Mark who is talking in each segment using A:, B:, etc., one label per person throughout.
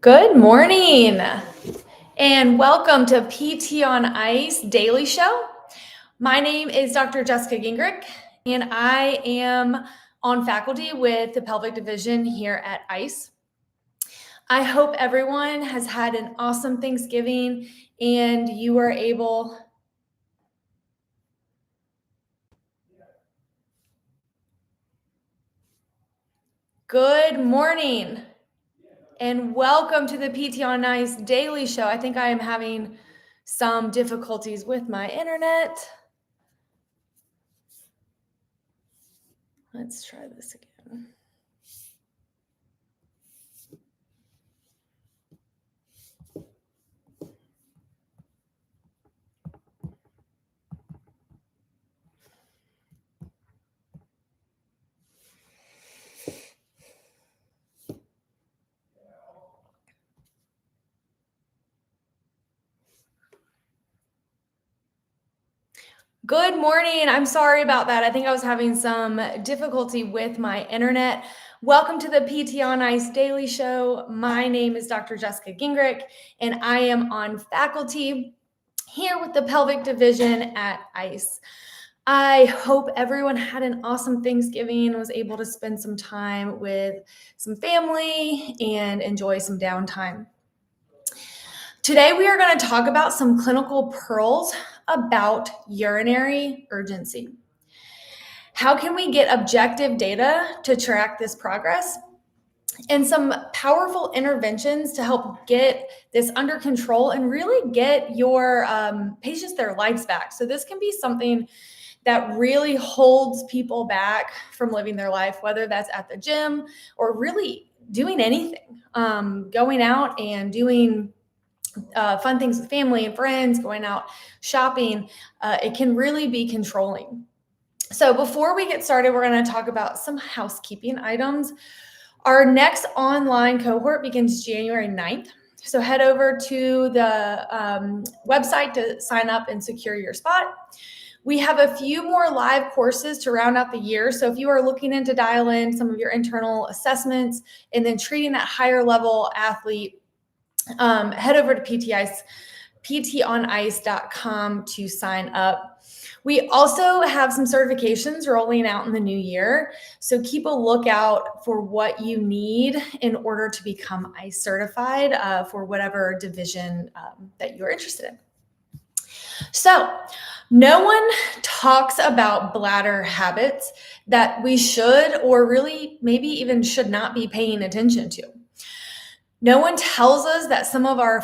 A: Good morning and welcome to PT on ICE Daily Show. My name is Dr. Jessica Gingerich and I am on faculty with the Pelvic Division here at ICE. I hope everyone has had an awesome Thanksgiving and you are able Good morning and welcome to the PT on ICE Daily Show. I think I am having some difficulties with my internet. Let's try this again. Good morning. I'm sorry about that. I think I was having some difficulty with my internet. Welcome to the PT on ICE Daily Show. My name is Dr. Jessica Gingerich, and I am on faculty here with the Pelvic Division at ICE. I hope everyone had an awesome Thanksgiving and was able to spend some time with some family and enjoy some downtime. Today, we are going to talk about some clinical pearls about urinary urgency. How can we get objective data to track this progress? And some powerful interventions to help get this under control and really get your patients their lives back. So this can be something that really holds people back from living their life, whether that's at the gym or really doing anything, going out and doing fun things with family and friends, going out shopping. It can really be controlling. So before we get started, we're going to talk about some housekeeping items. Our next online cohort begins January 9th. So head over to the website to sign up and secure your spot. We have a few more live courses to round out the year. So if you are looking to dial in some of your internal assessments and then treating that higher level athlete, head over to ptonice.com to sign up. We also have some certifications rolling out in the new year. So keep a lookout for what you need in order to become ICE certified for whatever division that you're interested in. So no one talks about bladder habits that we should or really maybe even should not be paying attention to. No one tells us that some of our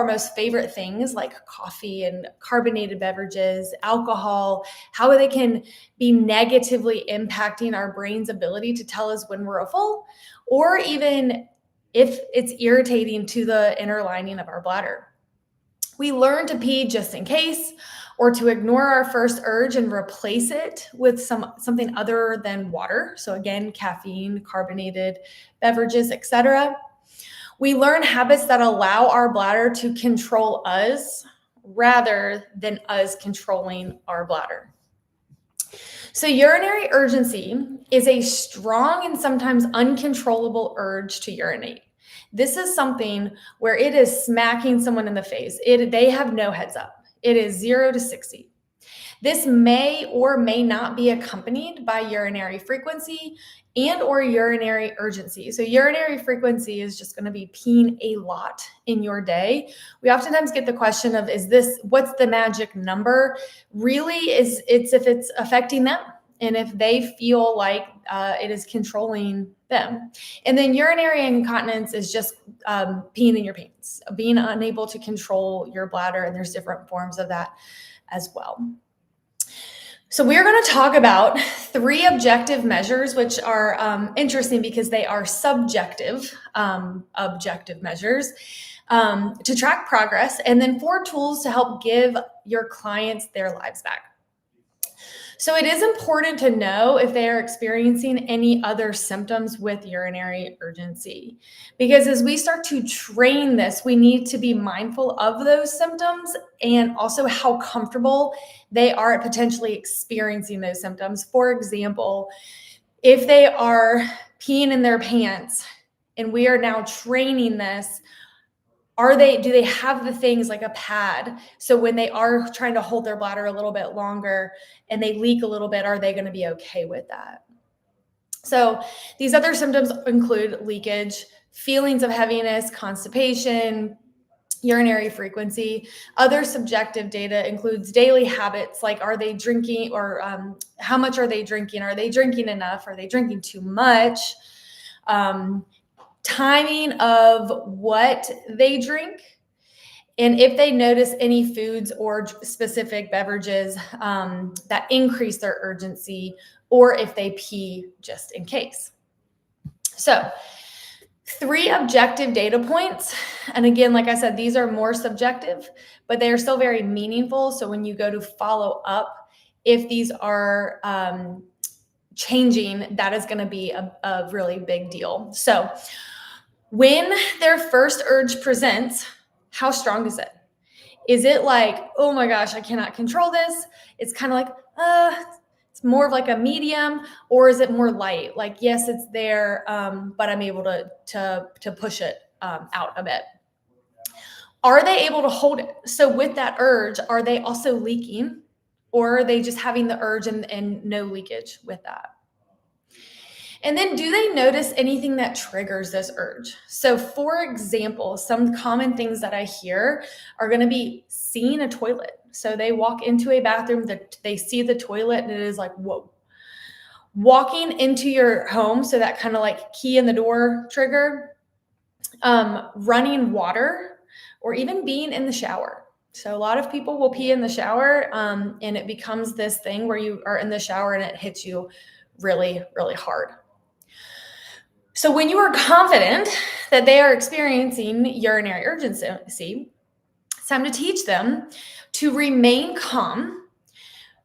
A: most favorite things like coffee and carbonated beverages, alcohol, how they can be negatively impacting our brain's ability to tell us when we're full, or even if it's irritating to the inner lining of our bladder. We learn to pee just in case, or to ignore our first urge and replace it with something other than water. So again, caffeine, carbonated beverages, etc. We learn habits that allow our bladder to control us rather than us controlling our bladder. So urinary urgency is a strong and sometimes uncontrollable urge to urinate. This is something where it is smacking someone in the face. They have no heads up. It is 0 to 60. This may or may not be accompanied by urinary frequency and or urinary urgency. So urinary frequency is just going to be peeing a lot in your day. We oftentimes get the question of, what's the magic number? Really it's if it's affecting them and if they feel like it is controlling them. And then urinary incontinence is just peeing in your pants, being unable to control your bladder. And there's different forms of that as well. So we're going to talk about 3 objective measures, which are interesting because they are subjective objective measures to track progress, and then 4 tools to help give your clients their lives back. So it is important to know if they are experiencing any other symptoms with urinary urgency, because as we start to train this, we need to be mindful of those symptoms and also how comfortable they are at potentially experiencing those symptoms. For example, if they are peeing in their pants and we are now training this. Do they have the things like a pad? So when they are trying to hold their bladder a little bit longer and they leak a little bit, are they going to be okay with that? So these other symptoms include leakage, feelings of heaviness, constipation, urinary frequency. Other subjective data includes daily habits, like are they drinking, or how much are they drinking? Are they drinking enough? Are they drinking too much? Timing of what they drink, and if they notice any foods or specific beverages that increase their urgency, or if they pee just in case. So 3 objective data points. And again, like I said, these are more subjective, but they are still very meaningful. So when you go to follow up, if these are changing, that is going to be a really big deal. So when their first urge presents, how strong is it? Is it like, oh my gosh, I cannot control this? It's kind of like, it's more of like a medium, or is it more light? Like, yes, it's there, but I'm able to push it out a bit. Are they able to hold it? So with that urge, are they also leaking, or are they just having the urge and no leakage with that? And then, do they notice anything that triggers this urge? So for example, some common things that I hear are going to be seeing a toilet. So they walk into a bathroom, that they see the toilet, and it is like, whoa. Walking into your home, so that kind of like key in the door trigger, running water, or even being in the shower. So a lot of people will pee in the shower, and it becomes this thing where you are in the shower and it hits you really, really hard. So when you are confident that they are experiencing urinary urgency, it's time to teach them to remain calm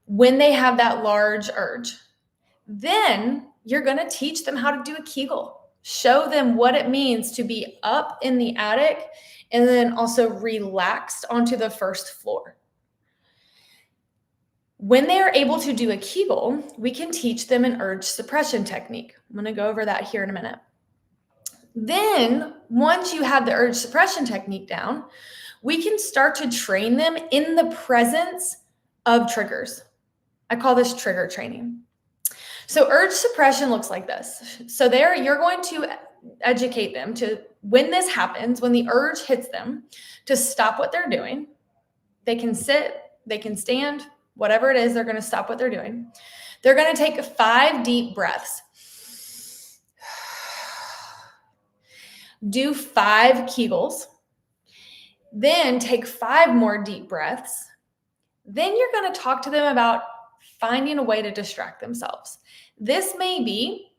A: when they have that large urge. Then you're going to teach them how to do a Kegel. Show them what it means to be up in the attic and then also relaxed onto the first floor. When they are able to do a Kegel, we can teach them an urge suppression technique. I'm going to go over that here in a minute. Then, once you have the urge suppression technique down, we can start to train them in the presence of triggers. I call this trigger training. So urge suppression looks like this. So there, you're going to educate them to, when this happens, when the urge hits them, to stop what they're doing. They can sit, they can stand, whatever it is, they're going to stop what they're doing. They're going to take 5 deep breaths. Do 5 Kegels. Then take 5 more deep breaths. Then you're going to talk to them about finding a way to distract themselves. This may be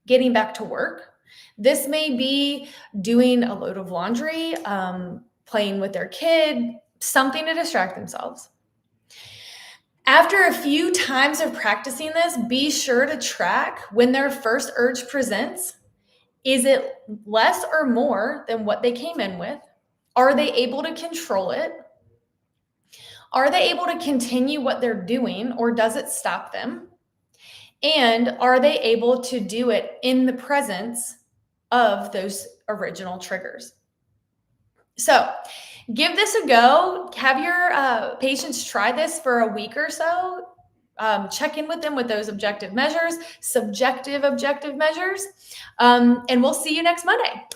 A: getting back to work. This may be doing a load of laundry, playing with their kid, something to distract themselves. After a few times of practicing this, be sure to track when their first urge presents. Is it less or more than what they came in with? Are they able to control it? Are they able to continue what they're doing, or does it stop them? And are they able to do it in the presence of those original triggers? So give this a go. Have your patients try this for a week or so. Check in with them with those objective measures, subjective objective measures, and we'll see you next Monday.